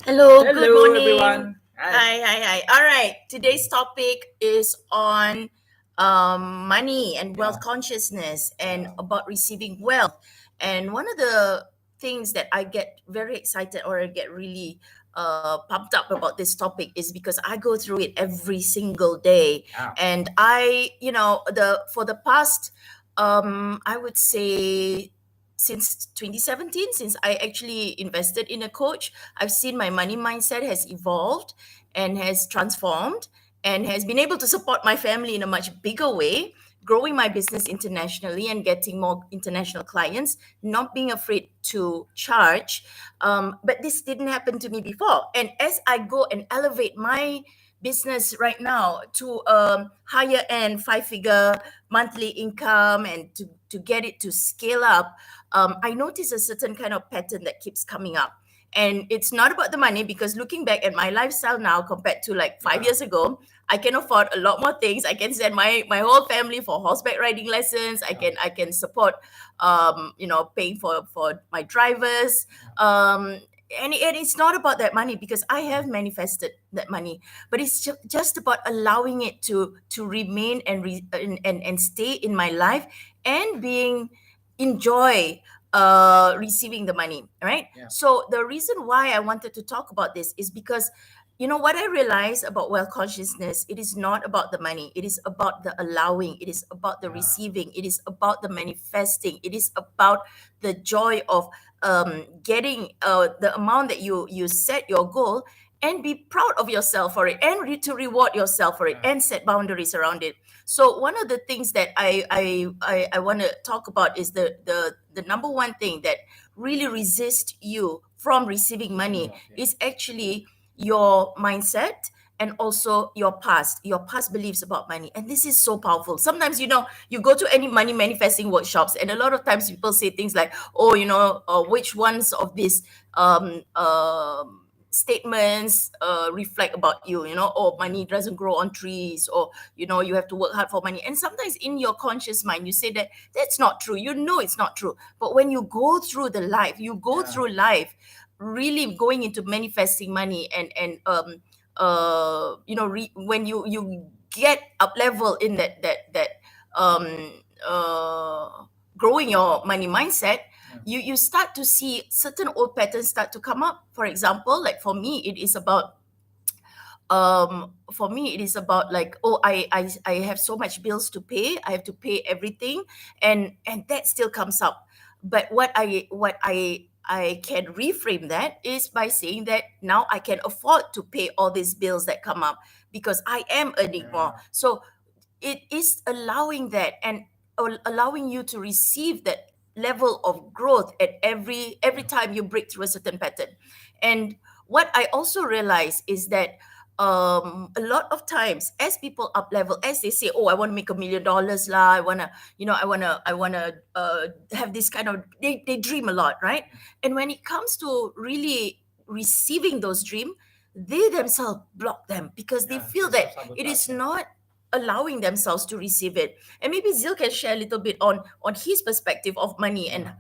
Hello, good Hello, morning. everyone. Hi. Hi. All right, today's topic is on money and wealth Yeah. consciousness and Yeah. about receiving wealth. And one of the things that I get very excited or I get really pumped up about this topic is because I go through it every single day. Yeah. And for the past, I would say, since 2017, since I actually invested in a coach, I've seen my money mindset has evolved and has transformed and has been able to support my family in a much bigger way, growing my business internationally and getting more international clients, not being afraid to charge. But this didn't happen to me before. And as I go and elevate my business right now to higher end 5 figure monthly income and to get it to scale up, I notice a certain kind of pattern that keeps coming up. And it's not about the money, because looking back at my lifestyle now compared to like five Yeah. years ago, I can afford a lot more things. I can send my whole family for horseback riding lessons. I Yeah. can support, paying for my drivers. Yeah. And it's not about that money, because I have manifested that money, but it's just about allowing it to remain and stay in my life, and being enjoy receiving the money, right? Yeah. So the reason why I wanted to talk about this is because, what I realized about wealth consciousness, it is not about the money, it is about the allowing, it is about the Yeah. receiving, it is about the manifesting, it is about the joy of getting the amount that you set your goal, and be proud of yourself for it, and to reward yourself for it, Yeah. and set boundaries around it. So one of the things that I want to talk about is the number one thing that really resists you from receiving money Okay. is actually your mindset, and also your past beliefs about money. And this is so powerful. Sometimes, you go to any money manifesting workshops, and a lot of times people say things like, oh, which ones of these statements reflect about you, or money doesn't grow on trees, or you have to work hard for money. And sometimes in your conscious mind you say that that's not true, it's not true. But when you go through the life, you go Yeah. through life really going into manifesting money, when you get up level in that um growing your money mindset, Yeah. you start to see certain old patterns start to come up. For example, like for me it is about, like, oh, I have so much bills to pay, I have to pay everything, and that still comes up. But what I can reframe that is by saying that now I can afford to pay all these bills that come up, because I am earning more. Yeah. So it is allowing that, and allowing you to receive that level of growth at every Yeah. time you break through a certain pattern. And what I also realize is that a lot of times, as people up level, as they say, oh, I want to make $1 million lah, I want to have this kind of, they dream a lot, right? And when it comes to really receiving those dreams, they themselves block them, because they Yeah. feel They that self it sabotage. is Yeah. not allowing themselves to receive it. And maybe Zil can share a little bit on his perspective of money Yeah. and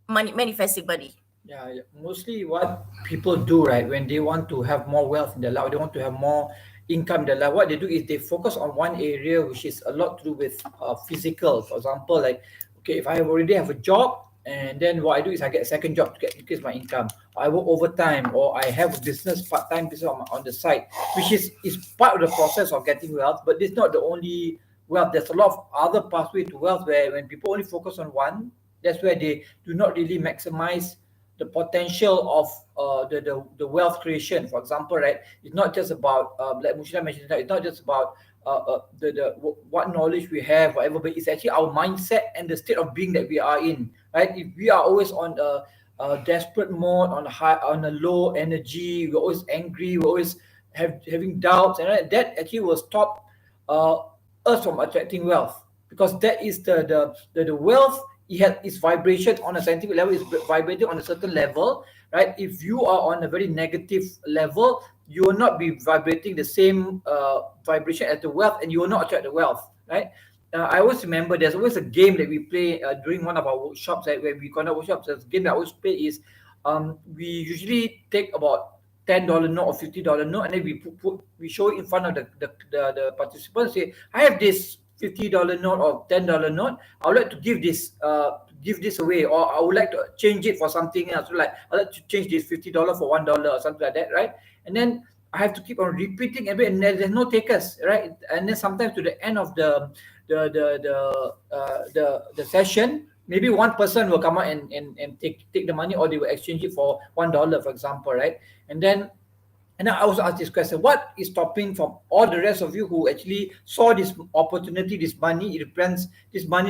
money, manifesting money. Yeah, yeah. Mostly what people do, right, when they want to have more wealth in their life, they want to have more income in their life, what they do is they focus on one area which is a lot to do with physical. For example, like, okay, if I already have a job, and then what I do is I get a second job to get increase my income. Or I work overtime, or I have a business, part-time business on the side, which is part of the process of getting wealth, but it's not the only wealth. There's a lot of other pathway to wealth where when people only focus on one, that's where they do not really maximize the potential of the wealth creation. For example, right, it's not just about like Mushira mentioned, it's not just about what knowledge we have, whatever, but it's actually our mindset and the state of being that we are in. Right, if we are always on a desperate mode, on a high, on a low energy, we're always angry, we're always having doubts, and that actually will stop uh, us from attracting wealth, because that is the wealth. It has its vibration on a scientific level, is vibrating on a certain level, right? If you are on a very negative level, you will not be vibrating the same vibration as the wealth, and you will not attract the wealth, right? I always remember there's always a game that we play during one of our workshops, right, where we conduct workshops. The game that I always play is we usually take about $10 note or $50 note, and then we show it in front of the participants. Say, I have this $50 note or $10 note. I would like to give this away, or I would like to change it for something else. So like, I'd like to change this $50 for $1 or something like that, right? And then I have to keep on repeating every, and there's no takers, right? And then sometimes to the end of the session, maybe one person will come out and take the money, or they will exchange it for $1, for example, right? And then I also ask this question: what is stopping from all the rest of you who actually saw this opportunity, this money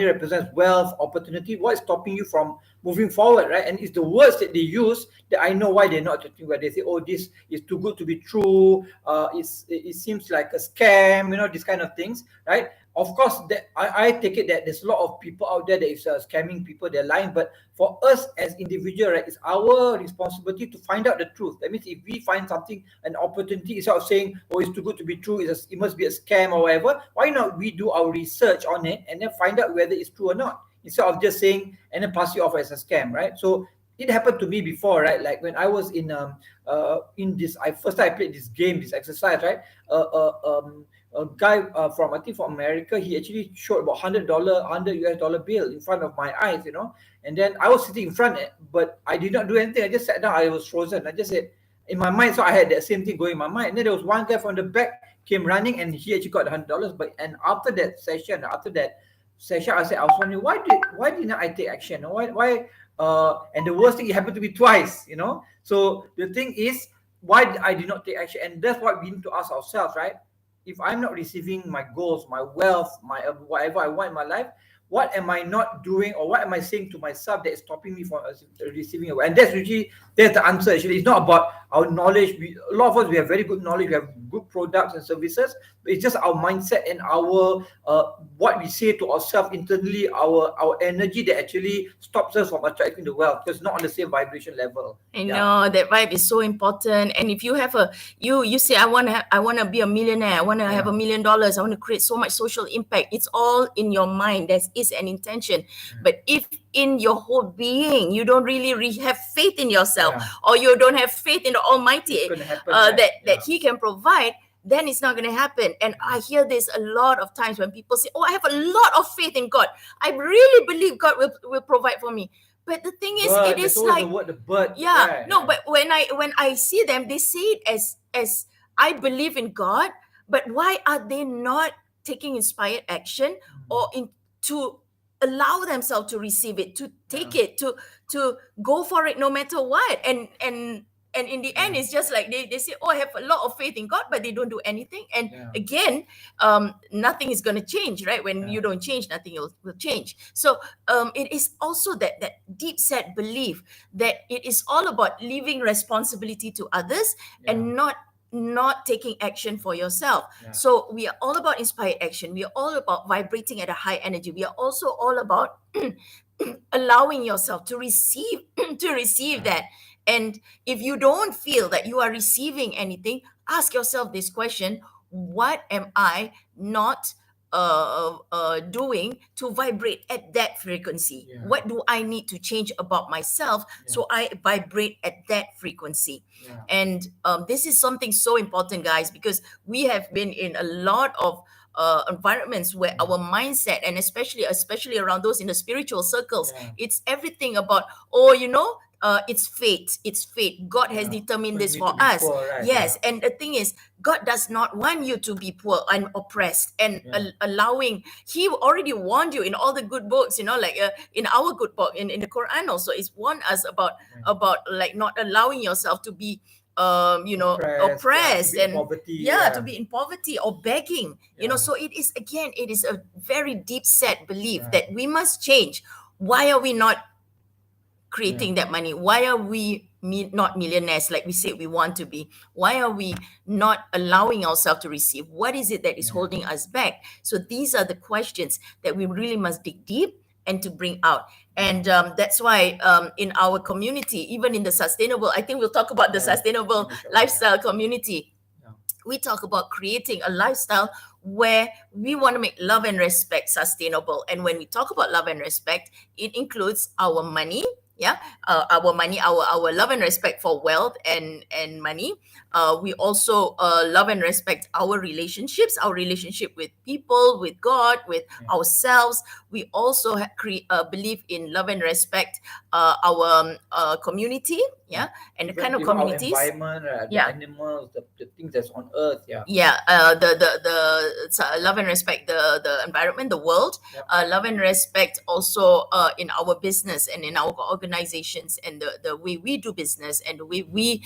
represents wealth, opportunity? What is stopping you from moving forward, right? And it's the words that they use that I know why they're not getting, where they say, oh, this is too good to be true, it seems like a scam, these kind of things, right? Of course, that I take it that there's a lot of people out there that is scamming people, they're lying. But for us as individual, right, it's our responsibility to find out the truth. That means if we find something, an opportunity, instead of saying, oh, it's too good to be true, it must be a scam or whatever, why not we do our research on it and then find out whether it's true or not, instead of just saying and then pass it off as a scam, right? So it happened to me before, right? Like when I was in this, first time I played this game, this exercise, right? A guy from America, he actually showed about $100 US dollar bill in front of my eyes, and then I was sitting in front, but I did not do anything. I just sat down. I was frozen. I just said in my mind, so I had that same thing going in my mind. And then there was one guy from the back came running, and he actually got $100. And after that session, I said, I was wondering why didn't I take action? Why? And the worst thing, it happened to me twice. So the thing is, why I did not take action, and that's what we need to ask ourselves, right? If I'm not receiving my goals, my wealth, my whatever I want in my life, what am I not doing, or what am I saying to myself that is stopping me from receiving it? And that's the answer. Actually, it's not about our knowledge. A lot of us, we have very good knowledge, we have good products and services, but it's just our mindset and our what we say to ourselves internally, our energy that actually stops us from attracting the wealth, because it's not on the same vibration level. I know that vibe is so important. And if you have you say, I wanna be a millionaire, I wanna have $1 million, I want to create so much social impact. It's all in your mind. There is an intention. But if in your whole being you don't really have faith in yourself, or you don't have faith in the Almighty, that He can provide, then it's not going to happen. And I hear this a lot of times when people say, oh, I have a lot of faith in God. I really believe God will provide for me. But the thing is, it is like, but when I see them, they say it as I believe in God, but why are they not taking inspired action, or to allow themselves to receive it, to take it, to go for it no matter what? And in the end, it's just like they say, oh, I have a lot of faith in God, but they don't do anything. And again, nothing is going to change, right? When you don't change, nothing will change. So it is also that deep set belief that it is all about leaving responsibility to others and not taking action for yourself. So we are all about inspired action. We are all about vibrating at a high energy. We are also all about allowing yourself to receive that. And if you don't feel that you are receiving anything, ask yourself this question: what am I not doing to vibrate at that frequency? What do I need to change about myself so I vibrate at that frequency? And this is something so important, guys, because we have been in a lot of environments where our mindset, and especially around those in the spiritual circles, it's everything about, it's fate. God has determined this for us. Yes. And the thing is, God does not want you to be poor and oppressed, and allowing. He already warned you in all the good books, like in our good book, in the Quran also, it's warned us about like not allowing yourself to be oppressed and to be in poverty or begging. So it is a very deep set belief that we must change. Why are we not creating that money? Why are we not millionaires like we say we want to be? Why are we not allowing ourselves to receive? What is it that is holding us back? So these are the questions that we really must dig deep and to bring out. And that's why in our community, even in the sustainable, I think we'll talk about the sustainable lifestyle community. We talk about creating a lifestyle where we want to make love and respect sustainable. And when we talk about love and respect, it includes our money, Yeah, our money, our love and respect for wealth and money. We also love and respect our relationships, our relationship with people, with God, with ourselves. We also believe in love and respect our community, yeah, and the kind of Even our communities. environment, the Yeah. animals, the things that's on earth. Yeah. Yeah, love and respect the environment, the world. Yep. Love and respect also in our business and in our organizations, and the way we do business and the way we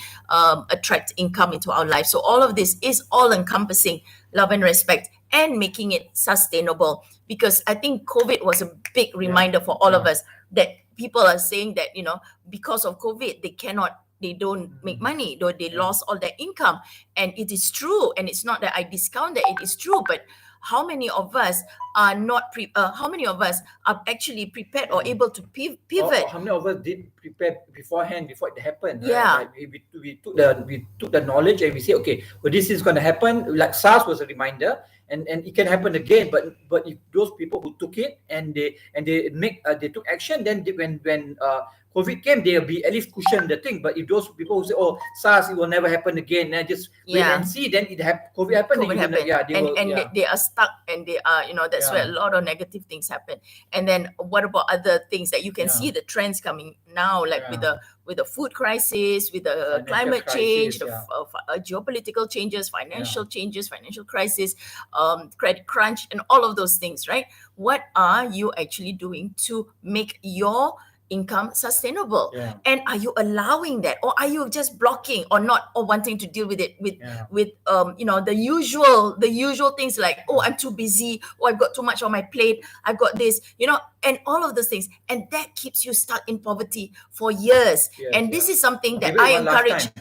attract income into our life. So all of this is all encompassing love and respect and making it sustainable, because I think COVID was a big reminder for all of us that people are saying that, because of COVID they don't make money, though they lost all their income. And it is true, and it's not that I discount that, it is true. But how many of us are not how many of us are actually prepared or able to pivot? Or how many of us did prepare beforehand before it happened? Yeah. Right? Like we took the knowledge and we say, okay, well, this is going to happen. Like SARS was a reminder, and it can happen again. But if those people who took it and they they took action, then when COVID came, they'll be at least cushion the thing. But if those people who say, "Oh, SARS, it will never happen again," then just wait and see. Then COVID happened. COVID then happened, they will. they are stuck, and they are, that's where a lot of negative things happen. And then what about other things that you can see the trends coming now, like with the food crisis, with the Financial climate change, crisis, the geopolitical changes, financial changes, financial crisis, credit crunch, and all of those things, right? What are you actually doing to make your income sustainable? And are you allowing that, or are you just blocking or not, or wanting to deal with it with the usual things like, oh, I'm too busy, or I've got too much on my plate, I've got this, and all of those things, and that keeps you stuck in poverty for years. And this is something that I encourage.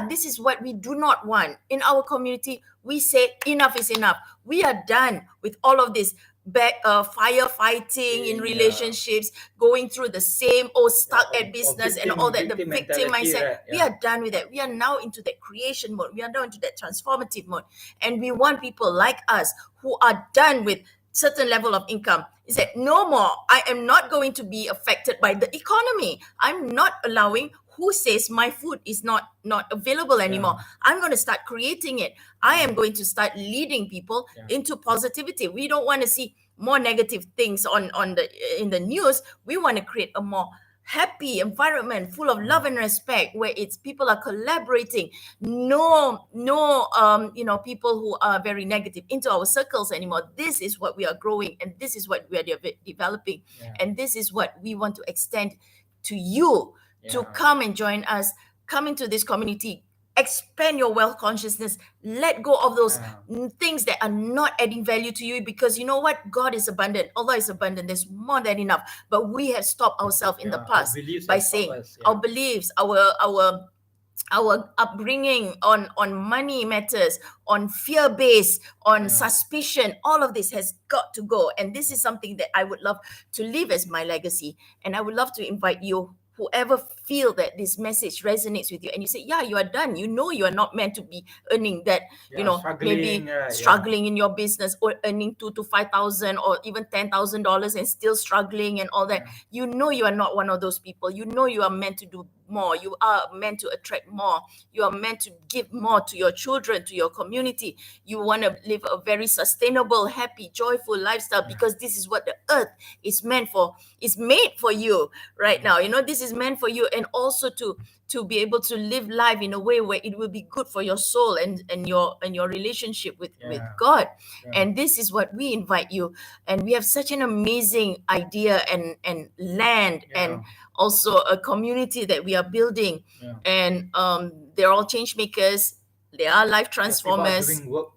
This is what we do not want in our community. We say enough is enough. We are done with all of this firefighting in relationships, going through the same stuck at business and all that, the victim mindset. Right? We are done with that. We are now into that creation mode. We are now into that transformative mode, and we want people like us who are done with certain level of income. Is that no more? I am not going to be affected by the economy. I'm not allowing who says my food is not available anymore. I'm going to start creating it. I am going to start leading people into positivity. We don't want to see more negative things in the news. We want to create a more happy environment full of love and respect, where it's people are collaborating. No people who are very negative into our circles anymore. This is what we are growing, and this is what we are developing, and this is what we want to extend to you, to come and join us, come into this community, expand your wealth consciousness, let go of those things that are not adding value to you, because you know what? God is abundant. Allah is abundant. There's more than enough. But we have stopped ourselves in the past by saying our beliefs, our upbringing on money matters, on fear-based, on suspicion, all of this has got to go. And this is something that I would love to leave as my legacy. And I would love to invite you, whoever feel that this message resonates with you, and you say, you are done. You are not meant to be earning that, maybe struggling in your business, or earning 2,000 to 5,000 or even $10,000 and still struggling and all that. You are not one of those people. You are meant to do more. You are meant to attract more. You are meant to give more to your children, to your community. You want to live a very sustainable, happy, joyful lifestyle, because this is what the earth is meant for. It's made for you right now. This is meant for you, and also to be able to live life in a way where it will be good for your soul and your relationship with God. And this is what we invite you. And we have such an amazing idea and land and also a community that we are building. And they're all change makers. They are life transformers. Doing work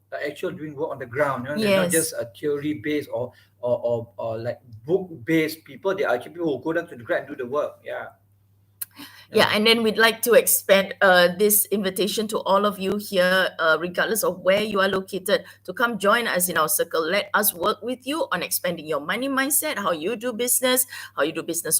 on the ground. They're not just a theory based or like book based people. They are actually people who go down to the ground and do the work. And then we'd like to expand this invitation to all of you here, regardless of where you are located, to come join us in our circle. Let us work with you on expanding your money mindset, how you do business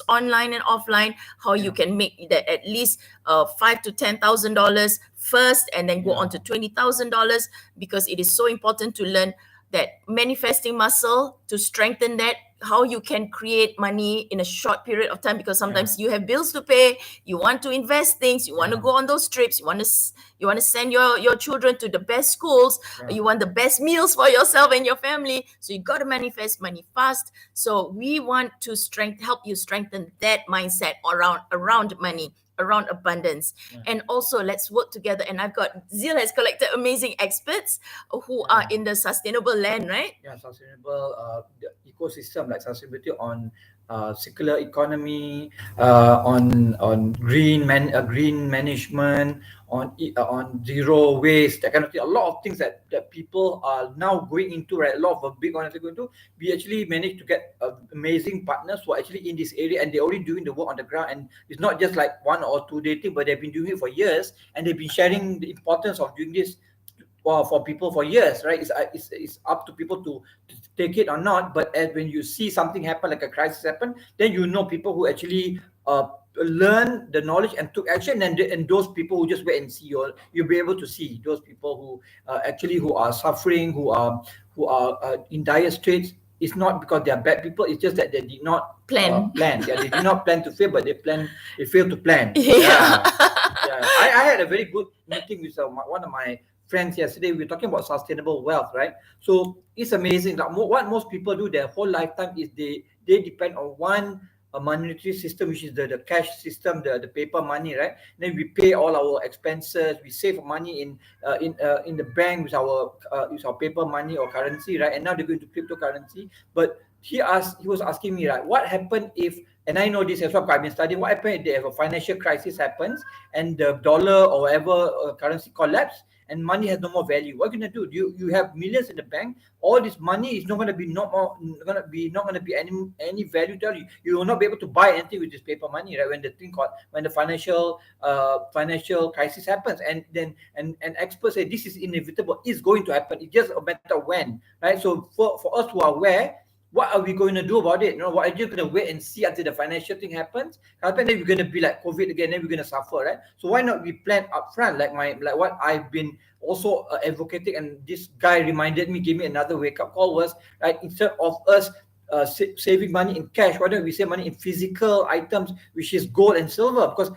online and offline, how you can make that at least $5,000 to $10,000 first, and then go on to $20,000, because it is so important to learn that manifesting muscle, to strengthen that how you can create money in a short period of time, because Yeah. sometimes you have bills to pay, you want to invest things, you want to Yeah. go on those trips, you want to send your children to the best schools, Yeah. you want the best meals for yourself and your family, so you got to manifest money fast. So we want to help you strengthen that mindset around money, around abundance. Yeah. And also, let's work together. And I've got Zeal has collected amazing experts who are Yeah. in the sustainable land, right? Yeah, sustainable the ecosystem, like sustainability on circular economy, on green management, on zero waste, that kind of thing. A lot of things that people are now going into, right? A lot of big ones are going to. We actually managed to get amazing partners who are actually in this area, and they're already doing the work on the ground. And it's not just like 1 or 2 day thing, but they've been doing it for years, and they've been sharing the importance of doing this for people for years, right? It's up to people to take it or not. But when you see something happen, like a crisis happen, then you know people who actually learn the knowledge and took action, and those people who just wait and see, you'll be able to see those people who actually who are suffering, who are in dire straits. It's not because they are bad people. It's just that they did not Plan. plan. Yeah, they did not plan to fail, but they failed to plan. Yeah. Yeah. I had a very good meeting with one of my friends yesterday. We were talking about sustainable wealth, right? So it's amazing that what most people do their whole lifetime is they depend on one monetary system, which is the cash system, the paper money, right? Then we pay all our expenses, we save money in the bank with our paper money or currency, right? And now they're going to cryptocurrency. But he was asking me, right, what happened if, and I know this as well because I've been studying, what happened if they have a financial crisis happens and the dollar or whatever currency collapse and money has no more value? What are you gonna do? You have millions in the bank. All this money is not gonna be not gonna be any value to you. You will not be able to buy anything with this paper money, right? When the financial crisis happens, and experts say this is inevitable. It's going to happen. It's just a matter of when, right? So for us who are aware, what are we going to do about it? What are you going to wait and see until the financial thing happens? Then we're going to be like COVID again, then we're going to suffer, right? So why not we plan upfront, like what I've been also advocating, and this guy reminded me, gave me another wake up call was, right, instead of us saving money in cash, why don't we save money in physical items, which is gold and silver? Because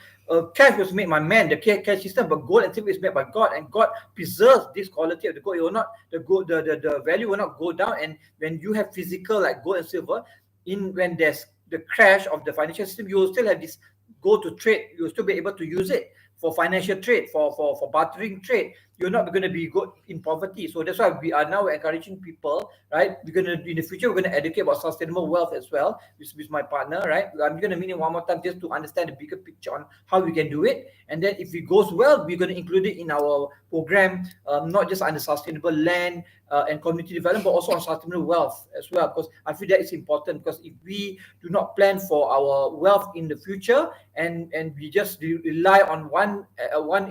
cash was made by man, the cash system, but gold and silver is made by God, and God preserves this quality of the gold. It will not, the value will not go down. And when you have physical like gold and silver, when there's the crash of the financial system, you will still have this gold to trade. You will still be able to use it for financial trade, for bartering trade. You're not going to be good in poverty. So that's why we are now encouraging people, right? We're going to, in the future, we're going to educate about sustainable wealth as well with my partner, right? I'm going to meet him one more time just to understand the bigger picture on how we can do it. And then if it goes well, we're going to include it in our program, not just under sustainable land and community development, but also on sustainable wealth as well. Because I feel that it's important, because if we do not plan for our wealth in the future, and we just rely on one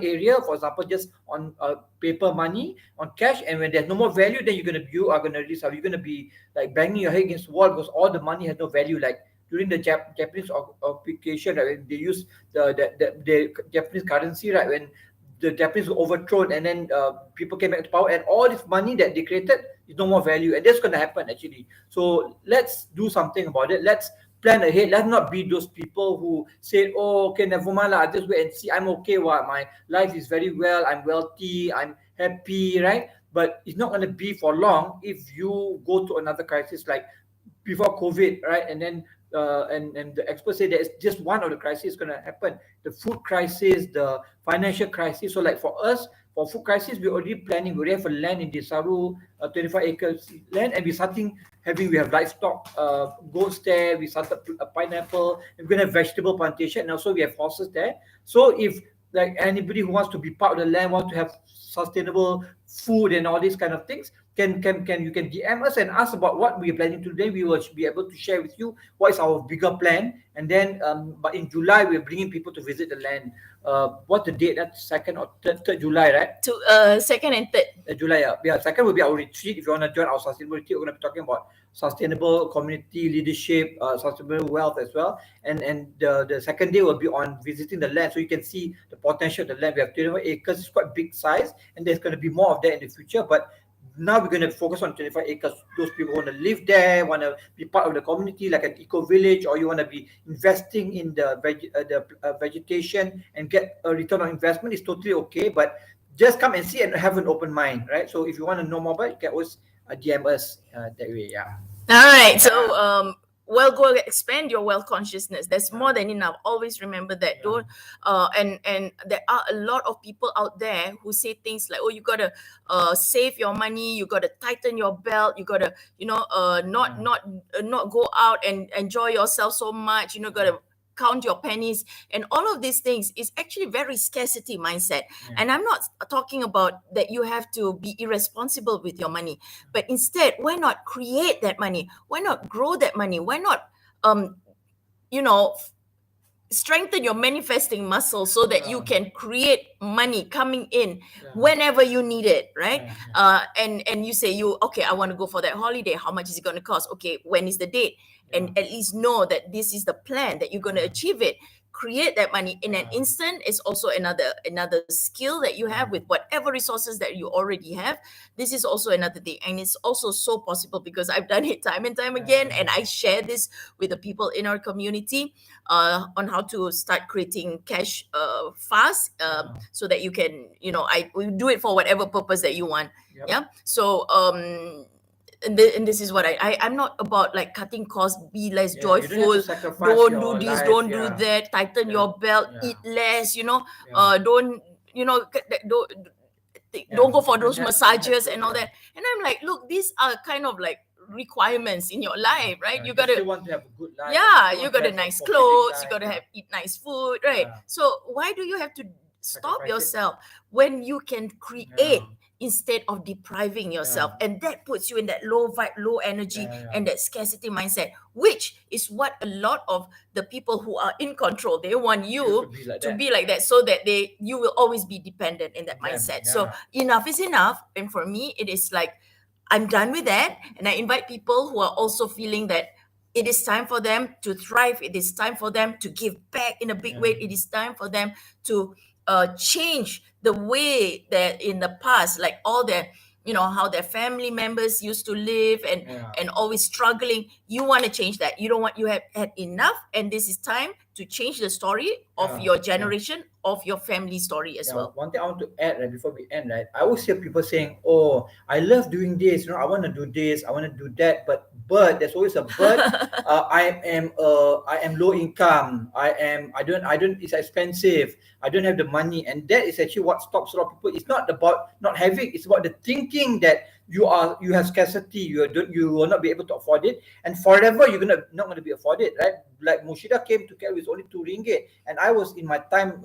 area, for example, just on paper money, on cash, and when there's no more value, then you are gonna release. You're gonna be like banging your head against the wall because all the money has no value. Like during the Japanese occupation, right, when they use the Japanese currency, right, when the Japanese were overthrown, and then people came back to power, and all this money that they created is no more value, and that's going to happen actually. So let's do something about it. Let's plan ahead. Let's not be those people who say, "Oh, okay, never mind, I just wait and see. I'm okay. What my life is very well. I'm wealthy. I'm happy, right?" But it's not going to be for long if you go to another crisis like before COVID, right? And then and the experts say that it's just one of the crises going to happen: the food crisis, the financial crisis. So, like for us, for food crisis, we're already planning. We already have a land in Desaru, 25 acres land, and we have livestock, goats there. We started a pineapple. And we're going to have vegetable plantation, and also we have horses there. So if like anybody who wants to be part of the land, want to have sustainable food and all these kind of things, can you can DM us and ask about what we are planning to do. Then we will be able to share with you what is our bigger plan. And then but in July we're bringing people to visit the land. What's the date? That's 2nd or 3rd July, right? To 2nd and 3rd July. Yeah, 2nd will be our retreat. If you want to join our sustainable retreat, we're going to be talking about sustainable community leadership, sustainable wealth as well. And the second day will be on visiting the land, so you can see the potential of the land. We have 21 acres. It's quite big size, and there's going to be more of that in the future. But now we're going to focus on 25 acres. Those people want to live there, want to be part of the community, like an eco village, or you want to be investing in the vegetation and get a return on investment. Is totally okay, but just come and see and have an open mind, right? So if you want to know more about it, you can always DM us that way. Yeah. All right. So go expand your wealth consciousness. There's more than enough. Always remember that. Don't and there are a lot of people out there who say things like, oh, you gotta save your money, you gotta tighten your belt, you gotta, not go out and enjoy yourself so much, gotta count your pennies, and all of these things is actually very scarcity mindset. And I'm not talking about that you have to be irresponsible with your money, but instead, why not create that money? Why not grow that money? Why not strengthen your manifesting muscle so that you can create money coming in whenever you need it, right? And you say, okay, I want to go for that holiday. How much is it going to cost? Okay, when is the date? And at least know that this is the plan, that you're going to achieve it. Create that money in an instant is also another skill that you have with whatever resources that you already have. This is also another thing, and it's also so possible because I've done it time and time again, and I share this with the people in our community on how to start creating cash fast, so that you can, we do it for whatever purpose that you want. So and this is what I'm not about like cutting costs, be less joyful, don't do this, don't do that, tighten your belt, eat less, don't go for those massages and all that. And I'm like, look, these are kind of like requirements in your life, right? You gotta want to have a good life. You got nice clothes, you gotta eat nice food, right? So why do you have to stop yourself when you can create instead of depriving yourself? And that puts you in that low vibe, low energy, and that scarcity mindset, which is what a lot of the people who are in control, they want you to be like that, so that you will always be dependent in that mindset. So enough is enough. And for me, it is like, I'm done with that. And I invite people who are also feeling that it is time for them to thrive. It is time for them to give back in a big way. It is time for them to change the way that in the past, like all their, how their family members used to live and always struggling. You want to change that. You don't want, you have had enough, and this is time to change the story of your generation, of your family story as well. One thing I want to add right before we end, right? I always hear people saying, "Oh, I love doing this. I want to do this. I want to do that." But there's always a but. I am low income. I don't. It's expensive. I don't have the money, and that is actually what stops a lot of people. It's not about not having. It's about the thinking that you have scarcity. You will not be able to afford it, and forever you're not gonna be afford it, right? Like Mushida came to Kel with only RM2, and I was in my time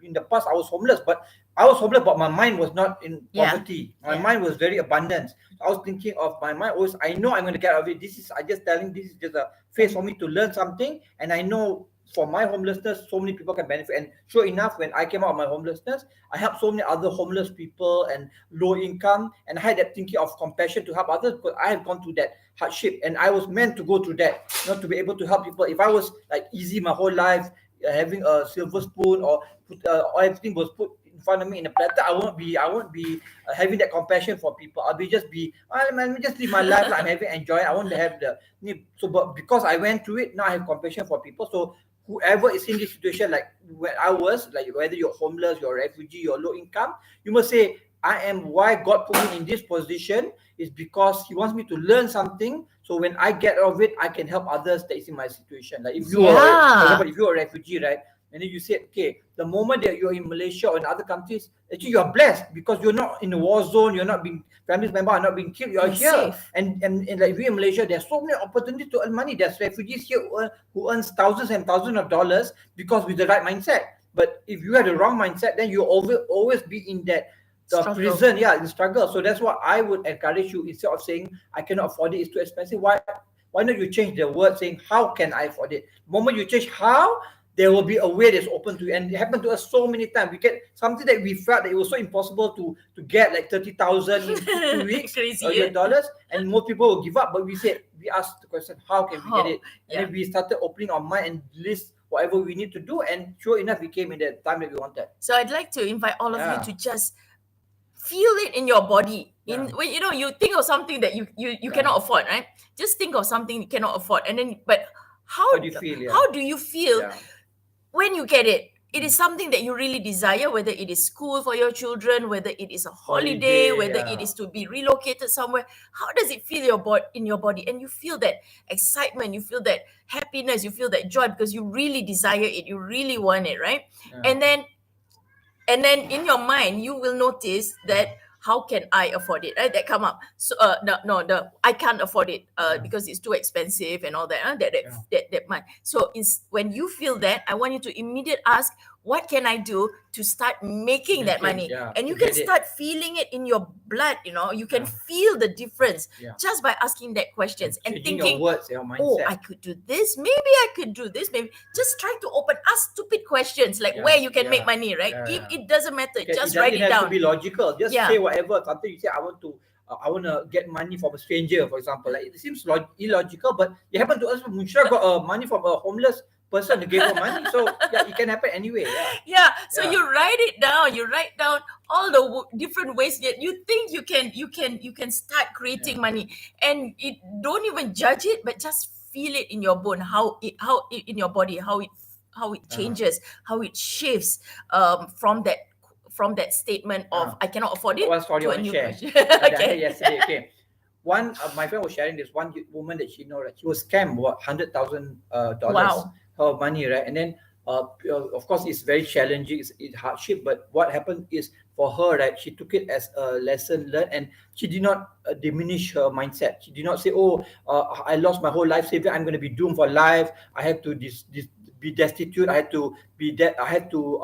in the past I was homeless, but my mind was not in poverty. My mind was very abundant. I was thinking of my mind always, I know I'm going to get out of it. This is just a phase for me to learn something, and I know for my homelessness, so many people can benefit. And sure enough, when I came out of my homelessness, I helped so many other homeless people and low income, and I had that thinking of compassion to help others, because I have gone through that hardship, and I was meant to go through that, not to be able to help people. If I was like easy my whole life, having a silver spoon, or everything was put in front of me in a platter, I won't be having that compassion for people. I'll just live my life like I'm having enjoy. I won't have but because I went through it, now I have compassion for people. So whoever is in this situation, like where I was, like whether you're homeless, you're a refugee, you're low income, you must say, why God put me in this position is because He wants me to learn something. So when I get out of it, I can help others that is in my situation. Like if you are, for example, if you're a refugee, right? And then you say, okay, the moment that you're in Malaysia or in other countries, actually you're blessed because you're not in a war zone, you're not being, family members are not being killed, you're here. Safe. And like we in Malaysia, there's so many opportunities to earn money. There's refugees here who earns thousands and thousands of dollars because with the right mindset. But if you have the wrong mindset, then you always be in that prison, in struggle. So that's what I would encourage you. Instead of saying I cannot afford it, it's too expensive, why not you change the word saying how can I afford it? The moment you change how, there will be a way that's open to you. And it happened to us so many times. We get something that we felt that it was so impossible to get like 30,000 in 2 weeks, dollars, and most people will give up. But we asked the question, how can we get it? And then we started opening our mind and list whatever we need to do. And sure enough, we came in the time that we wanted. So I'd like to invite all of you to just feel it in your body. When you think of something that you cannot afford, right? Just think of something you cannot afford, and then but How do you feel? Yeah. how do you feel Yeah. when you get it? It is something that you really desire, whether it is school for your children, whether it is a holiday, whether it is to be relocated somewhere. How does it feel in your body? And you feel that excitement, you feel that happiness, you feel that joy because you really desire it, you really want it, right? Yeah. And then in your mind you will notice that how can I afford it, right? That come up. So no, I can't afford it because it's too expensive and all that, that month. So is when you feel that, I want you to immediately ask, what can I do to start making that money? Yeah, And you to can get it. start feeling it in your blood, you can Yeah. feel the difference Yeah. just by asking that questions and Changing thinking, your words, your mindset. oh, I could do this, maybe I could do this, maybe just try to ask stupid questions like Yeah, where you can yeah, make money, right? yeah, It doesn't matter, Okay, just it write doesn't it have to down. be logical. Just Yeah. say whatever. Something you say, I want to get money from a stranger, for example. Like, it seems illogical, but you happen to ask Mushra got money from a homeless person who gave her money. So yeah, it can happen anyway. Yeah. So Yeah. you write it down, you write down all the different ways that you think you can start creating money, and it don't even judge it, but just feel it in your bone, how it in your body, how it changes, how it shifts from that statement of I cannot afford it One story to I a want to new share. question. That I heard Okay. yesterday. Okay. One my friend was sharing this one woman that she know, right? She was scammed about $100,000 Wow. her money, right? And then of course it's very challenging, it's hardship. But what happened is for her, right? She took it as a lesson learned, and she did not diminish her mindset. She did not say, "Oh, I lost my whole life saving. I'm going to be doomed for life. I have to be destitute. I had to be dead. I had to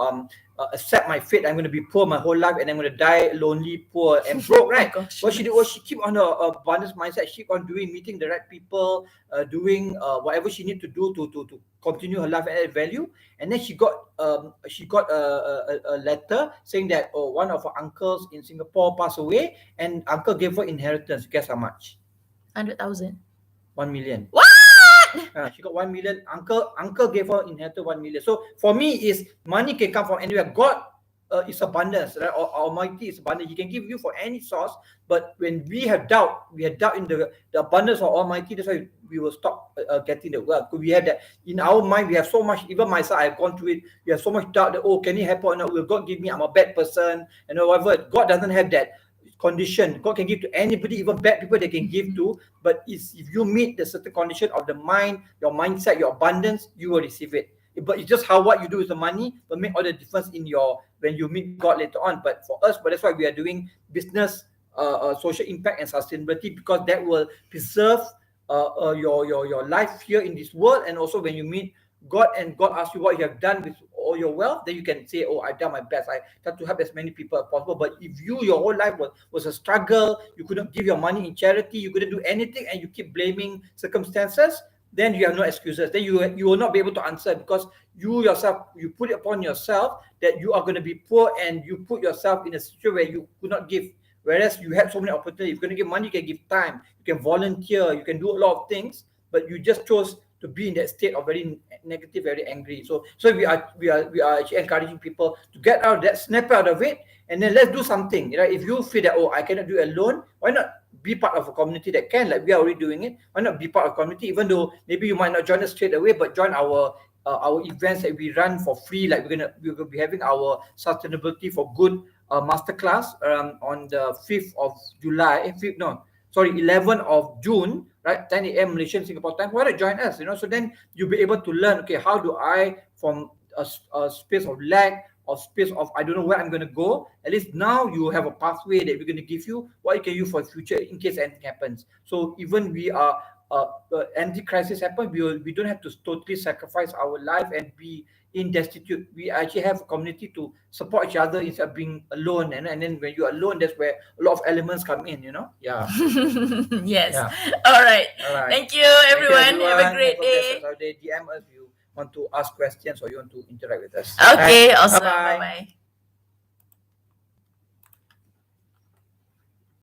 accept my fate. I'm going to be poor my whole life, and I'm going to die lonely, poor, and broke." Right? gosh. What she did was she keep on her abundance mindset. She keep on meeting the right people, doing whatever she need to do to continue her life and add value. And then she got a letter saying that, oh, one of her uncles in Singapore passed away, and uncle gave her inheritance. Guess how much? 100,000. 1 million. What? She got 1 million. Uncle gave her inheritance 1 million. So for me, is money can come from anywhere. God is abundance, right? Or Almighty is abundant. He can give you for any source. But when we have doubt in the abundance of Almighty. That's why we will stop getting the wealth. Because we have that in our mind. We have so much. Even myself, I've gone through it. We have so much doubt that, oh, can it happen or not? Will God give me? I'm a bad person, and whatever. God doesn't have that condition. God can give to anybody, even bad people they can give to. But if you meet the certain condition of the mind, your mindset, your abundance, you will receive it. But it's just what you do with the money will make all the difference in when you meet God later on. But for us, that's why we are doing business, social impact and sustainability, because that will preserve your life here in this world. And also when you meet God and God asks you what you have done with all your wealth, then you can say, oh, I've done my best. I tried to help as many people as possible. But if your whole life was a struggle, you couldn't give your money in charity, you couldn't do anything, and you keep blaming circumstances, then you have no excuses. Then you will not be able to answer, because you yourself, you put it upon yourself that you are going to be poor, and you put yourself in a situation where you could not give. Whereas you have so many opportunities. If you're going to give money, you can give time, you can volunteer, you can do a lot of things, but you just chose to be in that state of very negative, very angry. So we are actually encouraging people to get out of that, snap out of it, and then let's do something. Right? If you feel that, oh, I cannot do it alone, why not be part of a community that can? Like we are already doing it. Why not be part of a community? Even though maybe you might not join us straight away, but join our events that we run for free. Like we're gonna be having our sustainability for good masterclass on the 5th of July. 11th of June, right? 10 a.m. Malaysian Singapore time. Why not join us? So then you'll be able to learn, okay, how do I, from a space of lack or space of I don't know where I'm going to go, at least now you have a pathway that we're going to give you what you can use for the future in case anything happens. So even we are anti-crisis happen, we don't have to totally sacrifice our life and be in destitute. We actually have a community to support each other instead of being alone. And then when you're alone, that's where a lot of elements come in. Yeah. Yes. Yeah. All right. All right. Thank you, everyone. Have a great day. DM us if you want to ask questions or you want to interact with us. Okay. Right. Awesome. Bye-bye. Bye-bye.